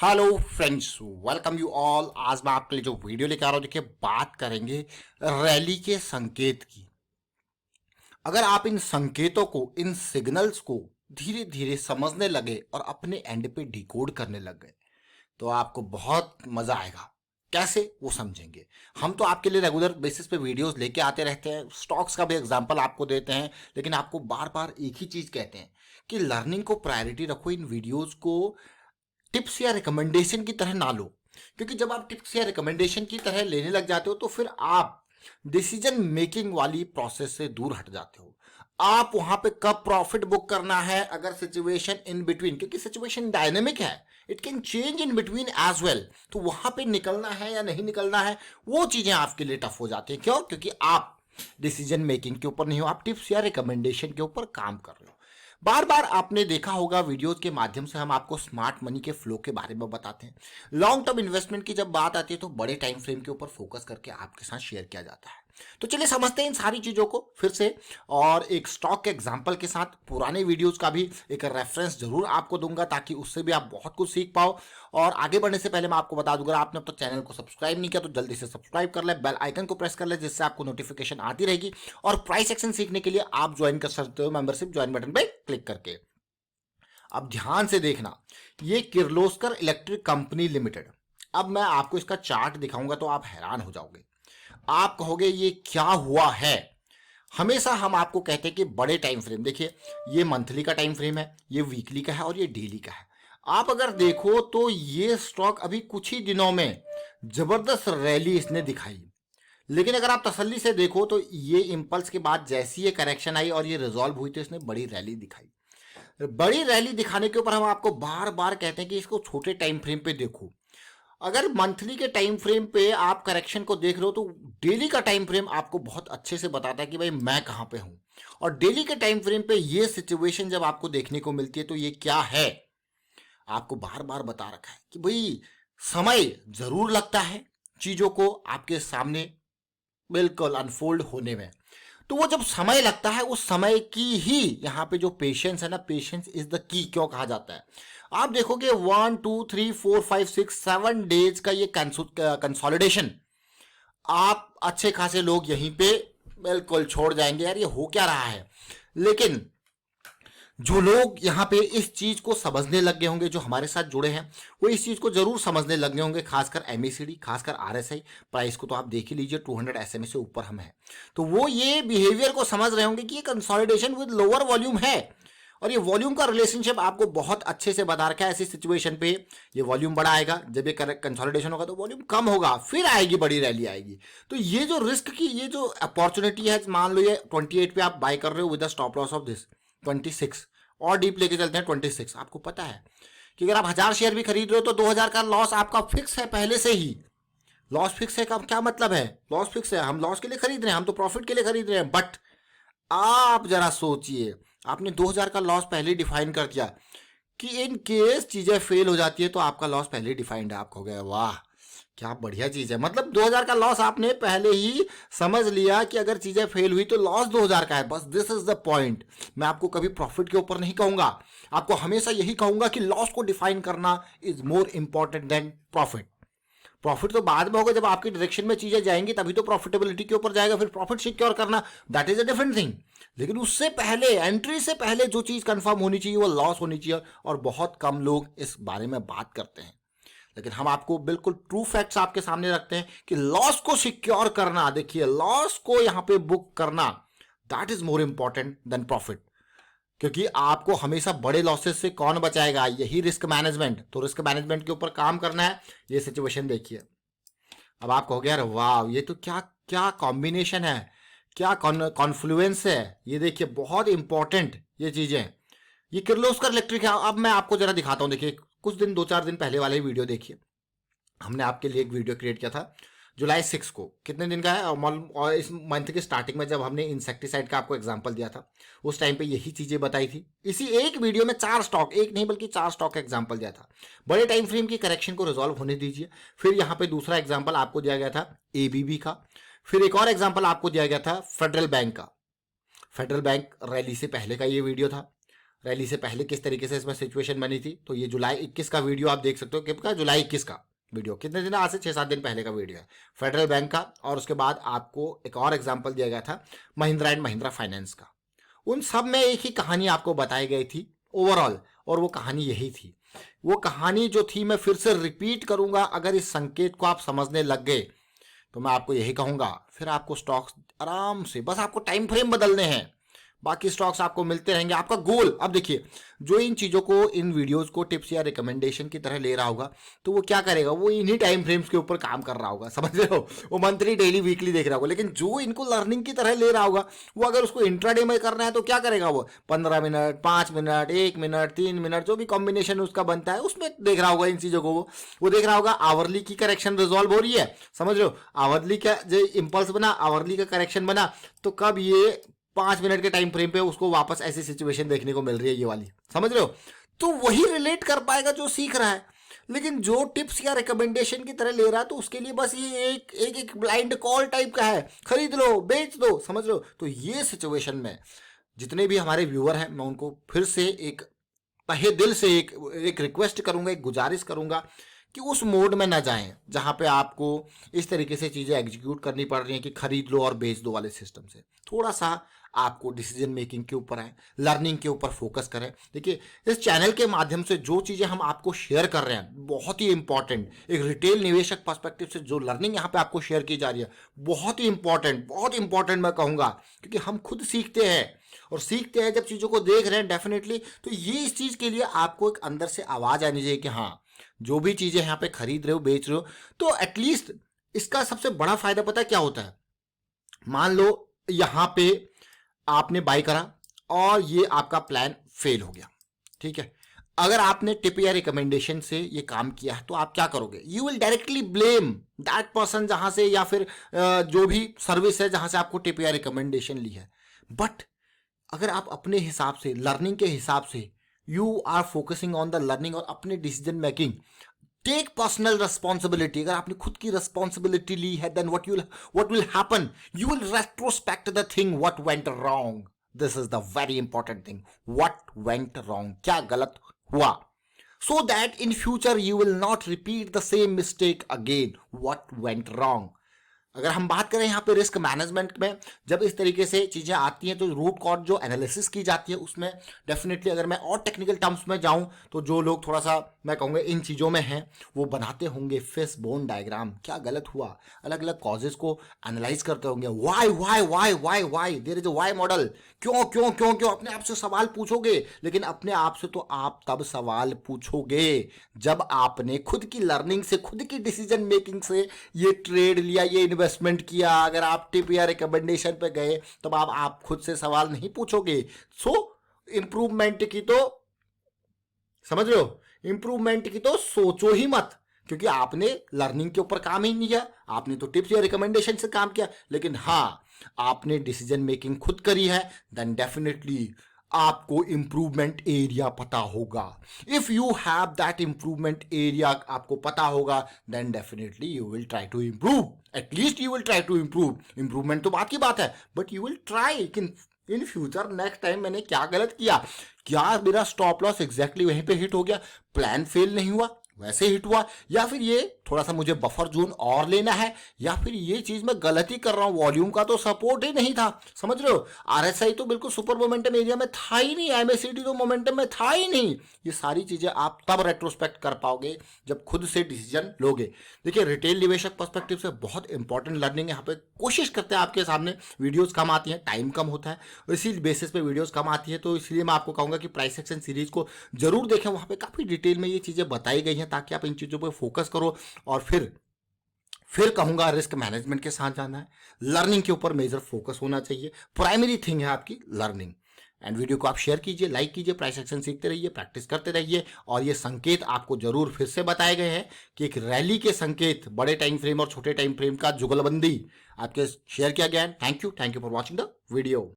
Hello friends, welcome you all. आज मैं आपके लिए जो वीडियो लेकर आ रहा हूँ, देखिए बात करेंगे रैली के संकेत की। अगर आप इन संकेतों को, इन सिग्नल्स को धीरे धीरे समझने लगे और अपने एंड पे डिकोड करने लग गए तो आपको बहुत मजा आएगा। कैसे, वो समझेंगे। हम तो आपके लिए रेगुलर बेसिस पे वीडियोस लेके आते रहते हैं, स्टॉक्स का भी एग्जांपल आपको देते हैं, लेकिन आपको बार बार एक ही चीज कहते हैं कि लर्निंग को प्रायोरिटी रखो। इन वीडियोस को टिप्स या रिकमेंडेशन की तरह ना लो, क्योंकि जब आप टिप्स या रिकमेंडेशन की तरह लेने लग जाते हो तो फिर आप डिसीजन मेकिंग वाली प्रोसेस से दूर हट जाते हो। आप वहां पे कब प्रॉफिट बुक करना है, अगर सिचुएशन इन बिटवीन, क्योंकि सिचुएशन डायनेमिक है, it can change in between as well, तो वहां पे निकलना है या नहीं निकलना है, वो चीजें आपके लिए टफ हो जाती है। क्यों? क्योंकि आप डिसीजन मेकिंग के ऊपर नहीं हो, आप टिप्स या रिकमेंडेशन के ऊपर काम कर रहे हो। बार बार आपने देखा होगा वीडियोस के माध्यम से हम आपको स्मार्ट मनी के फ्लो के बारे में बताते हैं। लॉन्ग टर्म इन्वेस्टमेंट की जब बात आती है तो बड़े टाइम फ्रेम के ऊपर फोकस करके आपके साथ शेयर किया जाता है। तो चलिए समझते हैं इन सारी चीजों को फिर से, और एक स्टॉक के एग्जांपल के साथ पुराने वीडियोस का भी एक रेफरेंस जरूर आपको दूंगा, ताकि उससे भी आप बहुत कुछ सीख पाओ। और आगे बढ़ने से पहले मैं आपको बता दूंगा, आपने अब तक चैनल को सब्सक्राइब नहीं किया तो जल्दी से सब्सक्राइब कर ले, बेल आइकन को प्रेस कर ले, जिससे आपको नोटिफिकेशन आती रहेगी। और प्राइस एक्शन सीखने के लिए आप ज्वाइन कर सकते हो मेंबरशिप ज्वाइन बटन पे क्लिक करके। अब ध्यान से देखना, ये किर्लोस्कर इलेक्ट्रिक कंपनी लिमिटेड। अब मैं आपको इसका चार्ट दिखाऊंगा तो आप हैरान हो जाओगे। आप कहोगे ये क्या हुआ है। हमेशा हम आपको कहते हैं कि बड़े टाइम फ्रेम देखिए, ये मंथली का टाइम फ्रेम है, ये वीकली का है और ये डेली का है। आप अगर देखो तो ये स्टॉक अभी कुछ ही दिनों में जबरदस्त रैली इसने दिखाई, लेकिन अगर आप तसल्ली से देखो तो ये इंपल्स के बाद जैसी ये करेक्शन आई और ये रिजॉल्व हुई तो इसने बड़ी रैली दिखाई। बड़ी रैली दिखाने के ऊपर हम आपको बार बार कहते हैं कि इसको छोटे टाइम फ्रेम पे देखो। अगर मंथली के टाइम फ्रेम पे आप करेक्शन को देख रहे हो तो डेली का टाइम फ्रेम आपको बहुत अच्छे से बताता है कि भाई मैं कहां पे हूं। और डेली के टाइम फ्रेम पे ये सिचुएशन जब आपको देखने को मिलती है तो ये क्या है, आपको बार बार बता रखा है कि भाई समय जरूर लगता है चीजों को आपके सामने बिल्कुल अनफोल्ड होने में। तो वो जब समय लगता है, उस समय की ही यहाँ पे जो पेशेंस है ना, पेशेंस इज द की क्यों कहा जाता है। आप देखोगे 1 2 3 4 5 6 7 डेज का ये कंसोलिडेशन, आप अच्छे खासे लोग यहीं पे बिल्कुल छोड़ जाएंगे, यार ये हो क्या रहा है। लेकिन जो लोग यहाँ पे इस चीज को समझने लग गए होंगे, जो हमारे साथ जुड़े हैं, वो इस चीज को जरूर समझने लग गए होंगे। खासकर एमएसीडी, खासकर आरएसआई प्राइस को तो आप देख ही लीजिए, 200 एसएमए से ऊपर हम हैं। तो वो ये बिहेवियर को समझ रहे होंगे कि ये कंसोलिडेशन विद लोअर वॉल्यूम है, और ये वॉल्यूम का रिलेशनशिप आपको बहुत अच्छे से बता रखा है। ऐसी सिचुएशन पे ये वॉल्यूम बड़ा आएगा, जब ये कंसोलिडेशन होगा तो वॉल्यूम कम होगा, फिर आएगी बड़ी रैली आएगी। तो ये जो रिस्क की ये जो अपॉर्चुनिटी है, मान लो ये 28 पे आप बाय कर रहे हो with stop loss of this 26, और डीप लेके चलते हैं 26। आपको पता है कि अगर आप 1000 शेयर भी खरीद रहे हो तो 2000 का लॉस आपका फिक्स है पहले से ही। लॉस फिक्स है का क्या मतलब है? लॉस फिक्स है, हम लॉस के लिए खरीद रहे हैं, हम तो प्रॉफिट के लिए खरीद रहे हैं। बट आप जरा सोचिए, आपने 2000 का लॉस पहले डिफाइन कर दिया कि इन केस चीजें फेल हो जाती है तो आपका लॉस पहले डिफाइंड है। आपको हो गया वाह क्या बढ़िया चीज है, मतलब 2000 का लॉस आपने पहले ही समझ लिया कि अगर चीजें फेल हुई तो लॉस 2000 का है। बस दिस इज द पॉइंट। मैं आपको कभी प्रॉफिट के ऊपर नहीं कहूंगा, आपको हमेशा यही कहूंगा कि लॉस को डिफाइन करना is more important than profit. Profit तो बाद में होगा, जब आपकी डायरेक्शन में चीजें जाएंगी तभी तो प्रॉफिटेबिलिटी के ऊपर जाएगा, फिर प्रॉफिट सिक्योर करना that is a different thing. लेकिन उससे पहले, एंट्री से पहले जो चीज कंफर्म होनी चाहिए वो लॉस होनी चाहिए, और बहुत कम लोग इस बारे में बात करते हैं। लेकिन हम आपको बिल्कुल ट्रू फैक्ट्स आपके सामने रखते हैं कि लॉस को सिक्योर करना, देखिए लॉस को यहां पे बुक करना, that is more important than profit. क्योंकि आपको हमेशा बड़े लॉसेस से कौन बचाएगा? यही रिस्क मैनेजमेंट। तो रिस्क मैनेजमेंट के ऊपर काम करना है। ये सिचुएशन देखिए, अब आप कहोगे यार वाह ये तो क्या क्या कॉम्बिनेशन है, क्या कॉन्फ्लुएंस है। ये देखिए बहुत इंपॉर्टेंट ये चीजें। ये किर्लोस्कर इलेक्ट्रिक है। अब मैं आपको जरा दिखाता हूं, देखिए कुछ दिन 2 4 दिन पहले वाले वीडियो देखिए, हमने आपके लिए एक वीडियो क्रिएट किया था जुलाई 6 को। कितने दिन का है? और इस मंथ के स्टार्टिंग में जब हमने इंसेक्टिसाइड का आपको एग्जांपल दिया था, उस टाइम पे यही चीजें बताई थी। इसी एक वीडियो में 4 स्टॉक, एक नहीं बल्कि 4 स्टॉक का एग्जांपल दिया था। बड़े टाइम फ्रेम की करेक्शन को रिजॉल्व होने दीजिए। फिर यहाँ पे दूसरा एग्जाम्पल आपको दिया गया था एबीबी का। फिर एक और एग्जाम्पल आपको दिया गया था फेडरल बैंक का। फेडरल बैंक रैली से पहले का ये वीडियो था। रैली से पहले किस तरीके से इसमें सिचुएशन बनी थी। तो ये जुलाई 21 का वीडियो आप देख सकते हो, किसका, जुलाई 21 का वीडियो, कितने दिन, आज से 6-7 दिन पहले का वीडियो है, फेडरल बैंक का। और उसके बाद आपको एक और एग्जाम्पल दिया गया था महिंद्रा एंड महिंद्रा फाइनेंस का। उन सब में एक ही कहानी आपको बताई गई थी ओवरऑल, और वो कहानी यही थी। वो कहानी जो थी मैं फिर से रिपीट करूंगा, अगर इस संकेत को आप समझने लग गए तो मैं आपको यही कहूंगा, फिर आपको स्टॉक्स आराम से, बस आपको टाइम फ्रेम बदलने हैं, बाकी स्टॉक्स आपको मिलते रहेंगे। आपका गोल, अब देखिए, जो इन चीज़ों को, इन वीडियोस को टिप्स या रिकमेंडेशन की तरह ले रहा होगा, तो वो क्या करेगा, वो इन्हीं टाइम फ्रेम्स के ऊपर काम कर रहा होगा, समझ रहे हो, वो मंथली, डेली, वीकली देख रहा होगा। लेकिन जो इनको लर्निंग की तरह ले रहा होगा, वो अगर उसको इंट्राडे में करना है तो क्या करेगा, वो 15 मिनट, 5 मिनट, 1 मिनट, 3 मिनट, जो भी कॉम्बिनेशन उसका बनता है उसमें देख रहा होगा इन चीज़ों को। वो देख रहा होगा आवरली की करेक्शन रिजॉल्व हो रही है, समझ रहे हो, आवरली का जो इंपल्स बना, आवरली का करेक्शन बना, तो कब ये 5 मिनट के टाइम फ्रेम पे उसको वापस ऐसी सिचुएशन देखने को मिल रही है, ये वाली, समझ रहे हो। तो वही रिलेट कर पाएगा जो सीख रहा है। लेकिन जो टिप्स या रिकमेंडेशन की तरह ले रहा है, तो उसके लिए बस ये एक ब्लाइंड कॉल टाइप का है, खरीद लो, बेच दो, समझ रहे हो। तो ये सिचुएशन में जितने भी हमारे व्यूअर हैं, मैं उनको फिर से एक तहे दिल से एक रिक्वेस्ट करूंगा, एक गुजारिश करूंगा कि उस मोड में ना जाएं जहां पे आपको इस तरीके से चीज़ें एग्जीक्यूट करनी पड़ रही हैं कि खरीद लो और बेच दो वाले सिस्टम से। थोड़ा सा आपको डिसीजन मेकिंग के ऊपर आए, लर्निंग के ऊपर फोकस करें। देखिए, इस चैनल के माध्यम से जो चीज़ें हम आपको शेयर कर रहे हैं, बहुत ही इंपॉर्टेंट, एक रिटेल निवेशक पर्सपेक्टिव से जो लर्निंग यहाँ पे आपको शेयर की जा रही है, बहुत ही इंपॉर्टेंट मैं कहूँगा, क्योंकि हम खुद सीखते हैं, और सीखते हैं जब चीज़ों को देख रहे हैं डेफिनेटली, तो ये इस चीज़ के लिए आपको एक अंदर से आवाज़ आनी चाहिए कि हाँ, जो भी चीज़ें यहाँ पे खरीद रहे हो, बेच रहे हो, तो एटलीस्ट इसका सबसे बड़ा फायदा पता है क्या होता है। मान लो यहाँ पे आपने बाय करा और ये आपका प्लान फेल हो गया, ठीक है। अगर आपने टिप या रिकमेंडेशन से ये काम किया है, तो आप क्या करोगे, you will directly blame that person जहां से, या फिर जो भी सर्विस है जहां से आपको टिप या रिकमेंडेशन ली है। बट अगर आप अपने हिसाब से, लर्निंग के हिसाब से, you are focusing on the learning और अपने decision making, take personal responsibility, अगर आपने खुद की रिस्पॉन्सिबिलिटी ली है, then what will happen, you will retrospect the thing what went wrong. This is the very important thing, what went wrong, क्या गलत हुआ, so that in future you will not repeat the same mistake again, what went wrong. अगर हम बात करें यहाँ पे risk management में, जब इस तरीके से चीज़ें आती हैं, तो रूट कॉज जो एनालिसिस की जाती है, उसमें डेफिनेटली अगर मैं और टेक्निकल टर्म्स में जाऊँ, तो जो लोग थोड़ा सा मैं कहूँगा इन चीज़ों में हैं, वो बनाते होंगे फिश बोन डायग्राम, क्या गलत हुआ, अलग अलग कॉजेज को एनालाइज करते होंगे, why there is a why model, क्यों क्यों क्यों क्यों, अपने आप से सवाल पूछोगे। लेकिन अपने आप से तो आप तब सवाल पूछोगे जब आपने खुद की लर्निंग से, खुद की डिसीजन मेकिंग से ये ट्रेड लिया, ये इन्वेस्टमेंट किया। अगर आप टिप या रिकमेंडेशन पे गए, तब आप खुद से सवाल नहीं पूछोगे। सो इंप्रूवमेंट की तो, समझ रहे हो, इंप्रूवमेंट की तो सोचो ही मत, क्योंकि आपने लर्निंग के ऊपर काम ही नहीं किया, आपने तो टिप्स या रिकमेंडेशन से काम किया। लेकिन हाँ, आपने डिसीजन मेकिंग खुद करी है, देन डेफिनेटली आपको इंप्रूवमेंट एरिया पता होगा। If you have that improvement area आपको पता होगा, then definitely you will try to improve, at least you will try to improve. Improvement तो बात की बात है, but you will try in future, next time मैंने क्या गलत किया, क्या मेरा स्टॉप लॉस एग्जैक्टली वहीं पे हिट हो गया, प्लान फेल नहीं हुआ, वैसे हिट हुआ, या फिर ये थोड़ा सा मुझे बफर जोन और लेना है, या फिर ये चीज मैं गलती कर रहा हूं, वॉल्यूम का तो सपोर्ट ही नहीं था, समझ रहे हो, आरएसआई तो बिल्कुल सुपर मोमेंटम एरिया में था ही नहीं, एमएसीडी तो मोमेंटम में था ही नहीं। ये सारी चीजें आप तब रेट्रोस्पेक्ट कर पाओगे जब खुद से डिसीजन लोगे। देखिए, रिटेल निवेशक पर्सपेक्टिव से बहुत इंपॉर्टेंट लर्निंग यहाँ पे कोशिश करते हैं आपके सामने, वीडियोस कम आती हैं, टाइम कम होता है, इसी बेसिस पे वीडियोस कम आती है, तो इसलिए मैं आपको कहूंगा कि प्राइस एक्शन सीरीज को जरूर देखें, वहां पे काफी डिटेल में ये चीजें बताई गई हैं, ताकि आप इन चीजों पर फोकस करो। और फिर कहूंगा रिस्क मैनेजमेंट के साथ जाना है, लर्निंग के ऊपर मेजर फोकस होना चाहिए, प्राइमरी थिंग है आपकी लर्निंग। एंड वीडियो को आप शेयर कीजिए, लाइक कीजिए, प्राइस एक्शन सीखते रहिए, प्रैक्टिस करते रहिए। और ये संकेत आपको जरूर फिर से बताए गए हैं कि एक रैली के संकेत, बड़े टाइम फ्रेम और छोटे टाइम फ्रेम का जुगलबंदी आपके शेयर किया गया है। Thank you for watching the video.